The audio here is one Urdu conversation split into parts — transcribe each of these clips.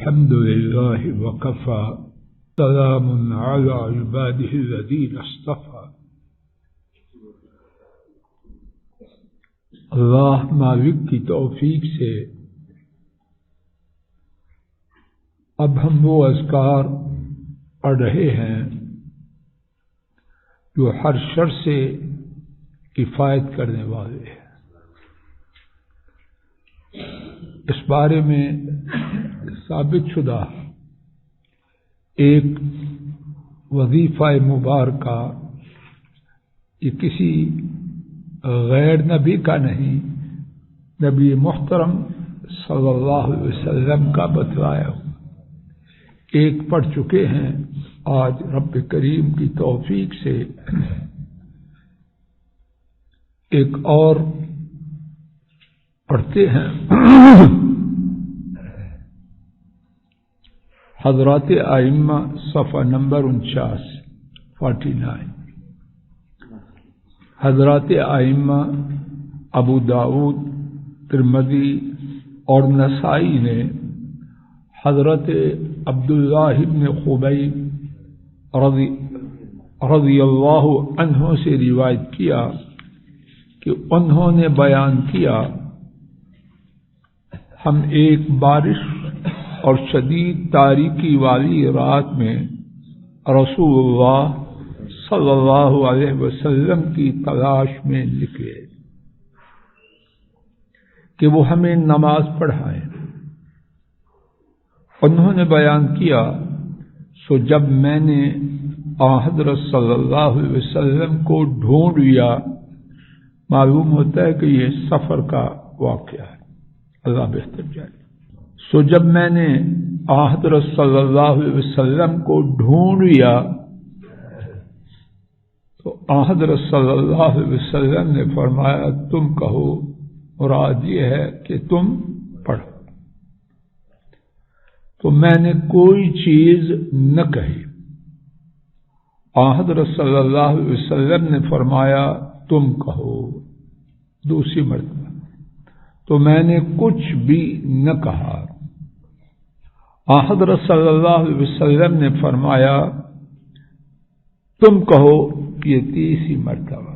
الحمد لله وكفى سلام على عباده الذين اصطفى. اللہ مالک کی توفیق سے اب ہم وہ اذکار پڑھ رہے ہیں جو ہر شر سے کفایت کرنے والے ہیں. اس بارے میں ثابت شدہ ایک وظیفہ مبارکہ یہ کسی غیر نبی کا نہیں، نبی محترم صلی اللہ علیہ وسلم کا بتلایا ہوا. ایک پڑھ چکے ہیں، آج رب کریم کی توفیق سے ایک اور پڑھتے ہیں. حضرات ائمہ صفحہ نمبر 49. حضرات ائمہ ابو داؤد، ترمذی اور نسائی نے حضرت عبداللہ بن خبیب رضی اللہ عنہ سے روایت کیا کہ انہوں نے بیان کیا، ہم ایک بارش اور شدید تاریکی والی رات میں رسول اللہ صلی اللہ علیہ وسلم کی تلاش میں نکلے کہ وہ ہمیں نماز پڑھائیں. انہوں نے بیان کیا، سو جب میں نے حضرت صلی اللہ علیہ وسلم کو ڈھونڈ لیا. معلوم ہوتا ہے کہ یہ سفر کا واقعہ ہے، اللہ بہتر جانے. سو جب میں نے حضرت صلی اللہ علیہ وسلم کو ڈھونڈ لیا تو حضرت صلی اللہ علیہ وسلم نے فرمایا، تم کہو، مراد یہ ہے کہ تم پڑھو. تو میں نے کوئی چیز نہ کہی. حضرت صلی اللہ علیہ وسلم نے فرمایا، تم کہو، دوسری مرتبہ. تو میں نے کچھ بھی نہ کہا. حضرت صلی اللہ علیہ وسلم نے فرمایا، تم کہو، یہ تیسری مرتبہ.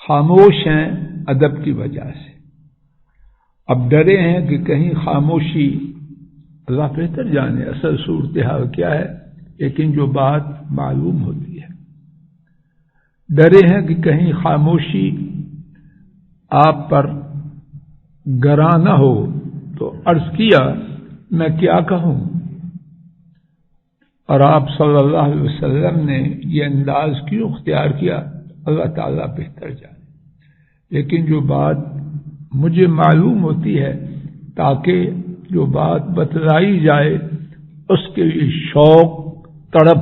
خاموش ہیں ادب کی وجہ سے. اب ڈرے ہیں کہ کہیں خاموشی، اللہ بہتر جانے اصل صورتحال کیا ہے، لیکن جو بات معلوم ہوتی ہے، ڈرے ہیں کہ کہیں خاموشی آپ پر گراں نہ ہو. تو عرض کیا، میں کیا کہوں؟ اور آپ صلی اللہ علیہ وسلم نے یہ انداز کیوں اختیار کیا، اللہ تعالیٰ بہتر جانے. لیکن جو بات مجھے معلوم ہوتی ہے، تاکہ جو بات بتلائی جائے اس کے لیے شوق، تڑپ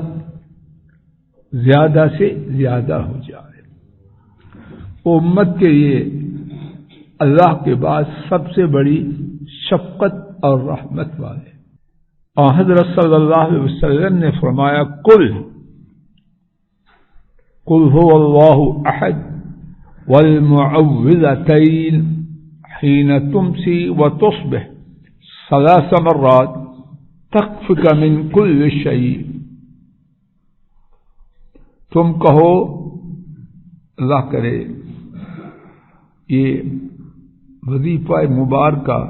زیادہ سے زیادہ ہو جائے. امت کے لیے اللہ کے بعد سب سے بڑی شفقت اور رحمت والے. حضرت صلی اللہ علیہ وسلم نے فرمایا، قل هو اللہ احد والمعوذتین حین تمسی وتصبح 3 مرات تخفک من کل شیء. تم کہو، اللہ کرے یہ وظیفہ مبارکہ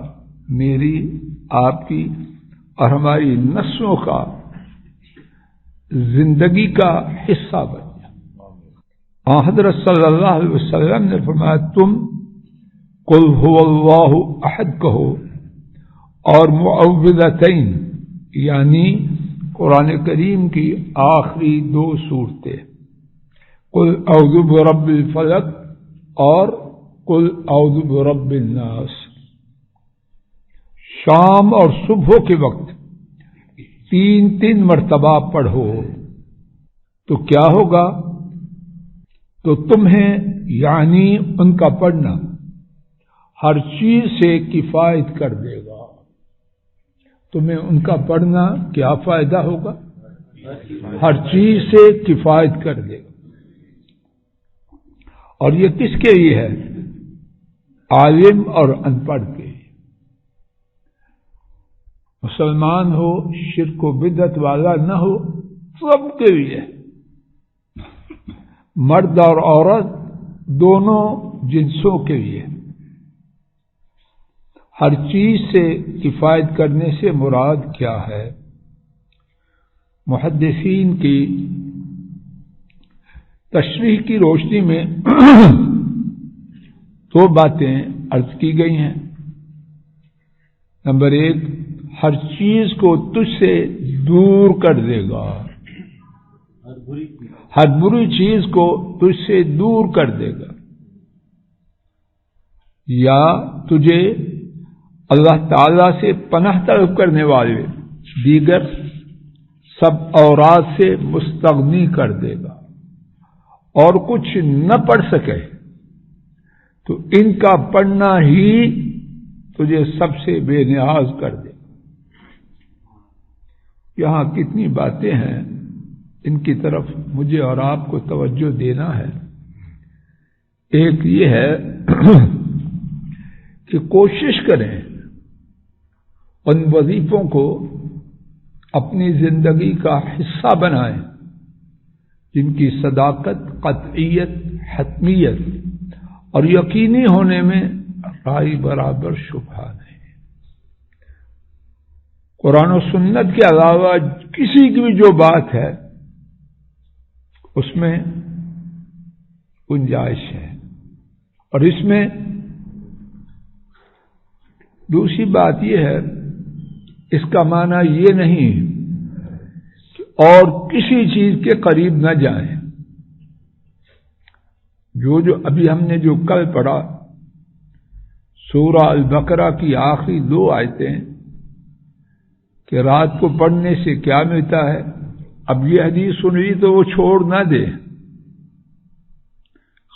میری، آپ کی اور ہماری نسلوں کا زندگی کا حصہ بن جائے. حضرت صلی اللہ علیہ وسلم نے فرمایا، تم قل هو اللہ احد کہو اور معوذتین یعنی قرآن کریم کی آخری 2 صورتیں، قل اعوذ برب الفلق اور قل اعوذ برب الناس، شام اور صبح کے وقت 3 مرتبہ پڑھو. تو کیا ہوگا؟ تو تمہیں یعنی ان کا پڑھنا ہر چیز سے کفایت کر دے گا. تمہیں ان کا پڑھنا کیا فائدہ ہوگا؟ ہر چیز سے کفایت کر دے گا. اور یہ کس کے لیے ہے؟ عالم اور ان پڑھ کے. مسلمان ہو، شرک و بدعت والا نہ ہو، سب کے لیے، مرد اور عورت دونوں جنسوں کے لیے، ہر چیز سے کفایت کرنے سے مراد کیا ہے؟ محدثین کی تشریح کی روشنی میں دو باتیں عرض کی گئی ہیں۔ نمبر 1، ہر چیز کو تجھ سے دور کر دے گا، ہر بری چیز کو تجھ سے دور کر دے گا، یا تجھے اللہ تعالی سے پناہ طلب کرنے والے دیگر سب اوراد سے مستغنی کر دے گا، اور کچھ نہ پڑھ سکے تو ان کا پڑھنا ہی تجھے سب سے بے نیاز کر دے۔ یہاں کتنی باتیں ہیں، ان کی طرف مجھے اور آپ کو توجہ دینا ہے۔ ایک یہ ہے کہ کوشش کریں ان وظیفوں کو اپنی زندگی کا حصہ بنائیں جن کی صداقت، قطعیت، حتمیت اور یقینی ہونے میں رائے برابر شبہ نہیں۔ قرآن و سنت کے علاوہ کسی کی بھی جو بات ہے اس میں گنجائش ہے، اور اس میں دوسری بات یہ ہے، اس کا معنی یہ نہیں کہ اور کسی چیز کے قریب نہ جائیں۔ جو ابھی ہم نے جو کل پڑھا سورہ البقرہ کی آخری 2 آیتیں کہ رات کو پڑھنے سے کیا ملتا ہے، اب یہ حدیث سن لی تو وہ چھوڑ نہ دے،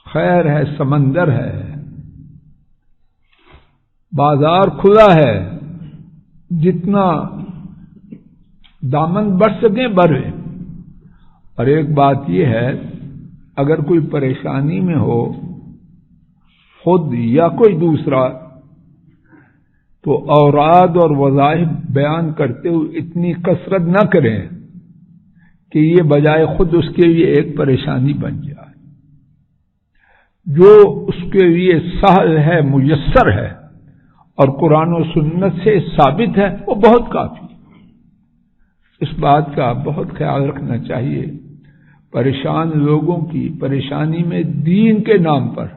خیر ہے، سمندر ہے، بازار کھلا ہے، جتنا دامن بڑھ سکیں بڑھے۔ اور ایک بات یہ ہے، اگر کوئی پریشانی میں ہو خود یا کوئی دوسرا، تو اوراد اور وظائف بیان کرتے ہوئے اتنی کثرت نہ کریں کہ یہ بجائے خود اس کے لیے ایک پریشانی بن جائے۔ جو اس کے لیے سہل ہے، میسر ہے اور قرآن و سنت سے ثابت ہے، وہ بہت کافی ہے۔ اس بات کا بہت خیال رکھنا چاہیے۔ پریشان لوگوں کی پریشانی میں دین کے نام پر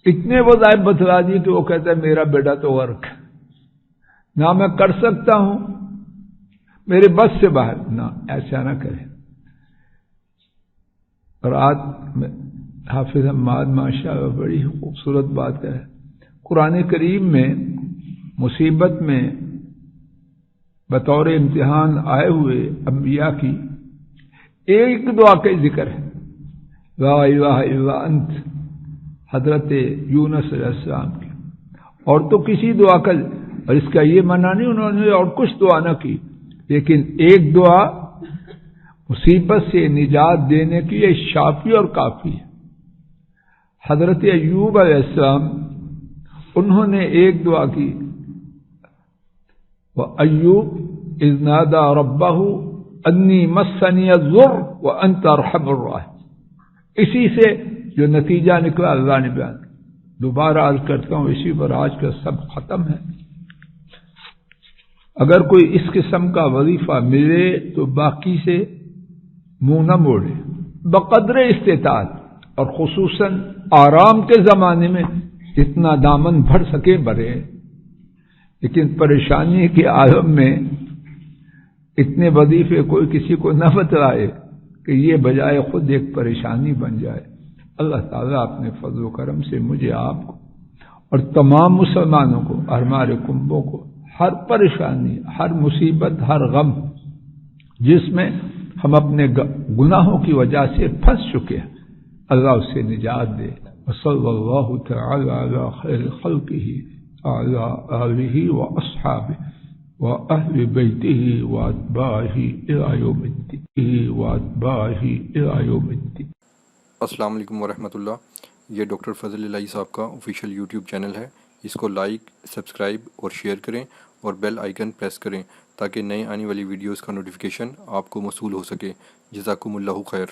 اتنے وظائف بتلا دی کہ وہ کہتا ہے میرا بیٹا تو غرق ہے، نہ میں کر سکتا ہوں، میرے بس سے باہر، نہ ایسا نہ کریں۔ رات میں حافظ حماد ماشاءاللہ بڑی خوبصورت بات ہے، قرآن کریم میں مصیبت میں بطور امتحان آئے ہوئے انبیاء کی ایک دعا کا ذکر ہے، لا الہ الا انت، حضرت یونس علیہ السلام کی، اور تو کسی دعا کا، اور اس کا یہ معنی نہیں انہوں نے اور کچھ دعا نہ کی، لیکن ایک دعا مصیبت سے نجات دینے کے لیے شافی اور کافی ہے۔ حضرت ایوب علیہ السلام انہوں نے ایک دعا کی، وَأَيُّوبَ إِذْ نَادَى رَبَّهُ أَنِّي مَسَّنِيَ الضُّرُّ وَأَنْتَ أَرْحَمُ الرَّاحِمِينَ۔ اسی سے جو نتیجہ نکلا اللہ نے بیان کیا۔ دوبارہ عرض کرتا ہوں، اسی پر آج کا سب ختم ہے۔ اگر کوئی اس قسم کا وظیفہ ملے تو باقی سے منہ نہ موڑے، بقدر استطاعت، اور خصوصاً آرام کے زمانے میں جتنا دامن بھر سکے بھرے، لیکن پریشانی کے عالم میں اتنے وظیفے کوئی کسی کو نہ بتلائے کہ یہ بجائے خود ایک پریشانی بن جائے۔ اللہ تعالیٰ اپنے فضل و کرم سے مجھے، آپ کو اور تمام مسلمانوں کو، اور ہمارے کنبوں کو، ہر پریشانی، ہر مصیبت، ہر غم جس میں ہم اپنے گناہوں کی وجہ سے پھنس چکے ہیں، اللہ اس سے نجات دے۔ وصلی اللہ تعالی علی خیر خلقہ وعلی آلہ واصحابہ وأهل بيته وأتباعه إلى يوم الدين۔ السلام علیکم ورحمۃ اللہ۔ یہ ڈاکٹر فضل الہی صاحب کا آفیشیل یوٹیوب چینل ہے، اس کو لائک، سبسکرائب اور شیئر کریں، اور بیل آئیکن پریس کریں تاکہ نئے آنے والی ویڈیوز کا نوٹیفیکیشن آپ کو موصول ہو سکے۔ جزاکم اللہ خیر۔